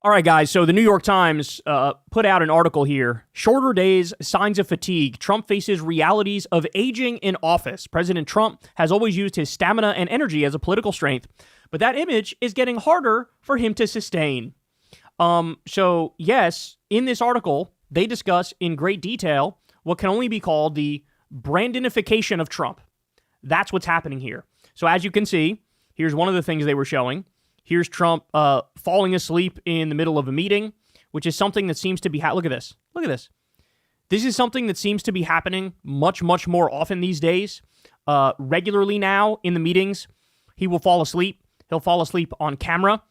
All right, guys, so the New York Times put out an article here. Shorter days, signs of fatigue. Trump faces realities of aging in office. President Trump has always used his stamina and energy as a political strength, but that image is getting harder for him to sustain. So, yes, in this article, they discuss in great detail what can only be called the Brandonification of Trump. That's what's happening here. So, as you can see, here's one of the things they were showing. Here's Trump falling asleep in the middle of a meeting, which is something that seems to be... Look at this. Look at this. This is something that seems to be happening much, much more often these days. Regularly now in the meetings, he will fall asleep. He'll fall asleep on camera.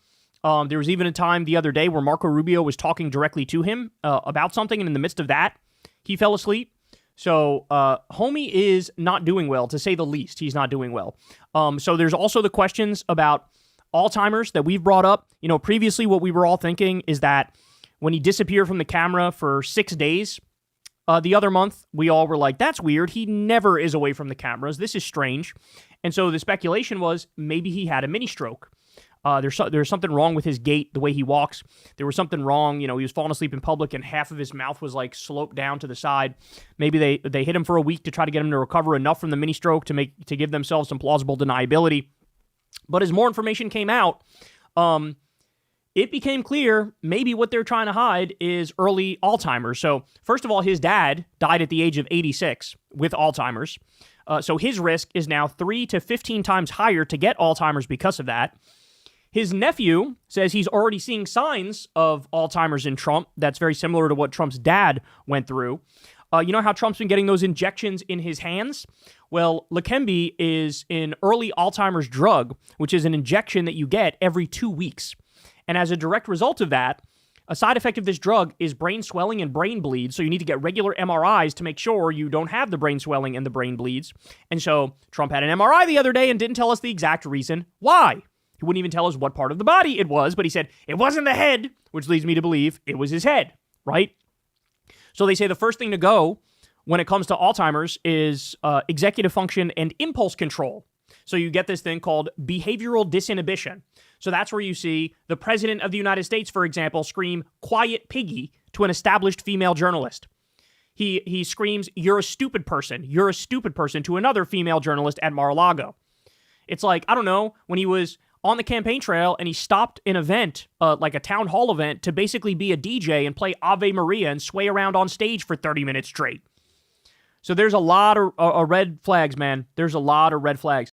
There was even a time the other day where Marco Rubio was talking directly to him about something, and in the midst of that, he fell asleep. So, homie is not doing well, to say the least. He's not doing well. So there's also the questions about Alzheimer's that we've brought up. You know, previously what we were all thinking is that when he disappeared from the camera for 6 days the other month, we all were like, that's weird. He never is away from the cameras. This is strange. And so the speculation was maybe he had a mini stroke. There's something wrong with his gait, the way he walks. There was something wrong. You know, he was falling asleep in public and half of his mouth was like sloped down to the side. Maybe they hit him for a week to try to get him to recover enough from the mini stroke to give themselves some plausible deniability. But as more information came out, it became clear maybe what they're trying to hide is early Alzheimer's. So first of all, his dad died at the age of 86 with Alzheimer's. So his risk is now 3 to 15 times higher to get Alzheimer's because of that. His nephew says he's already seeing signs of Alzheimer's in Trump. That's very similar to what Trump's dad went through. You know how Trump's been getting those injections in his hands? Well, Leqembi is an early Alzheimer's drug, which is an injection that you get every 2 weeks. And as a direct result of that, a side effect of this drug is brain swelling and brain bleeds. So you need to get regular MRIs to make sure you don't have the brain swelling and the brain bleeds. And so Trump had an MRI the other day and didn't tell us the exact reason why. He wouldn't even tell us what part of the body it was, but he said it wasn't the head, which leads me to believe it was his head, right? So they say the first thing to go when it comes to Alzheimer's is executive function and impulse control. So you get this thing called behavioral disinhibition. So that's where you see the president of the United States, for example, scream "quiet piggy" to an established female journalist. He screams "you're a stupid person, you're a stupid person" to another female journalist at Mar-a-Lago. It's like, I don't know, when he was on the campaign trail and he stopped an event, like a town hall event, to basically be a DJ and play Ave Maria and sway around on stage for 30 minutes straight. So there's a lot of red flags, man. There's a lot of red flags.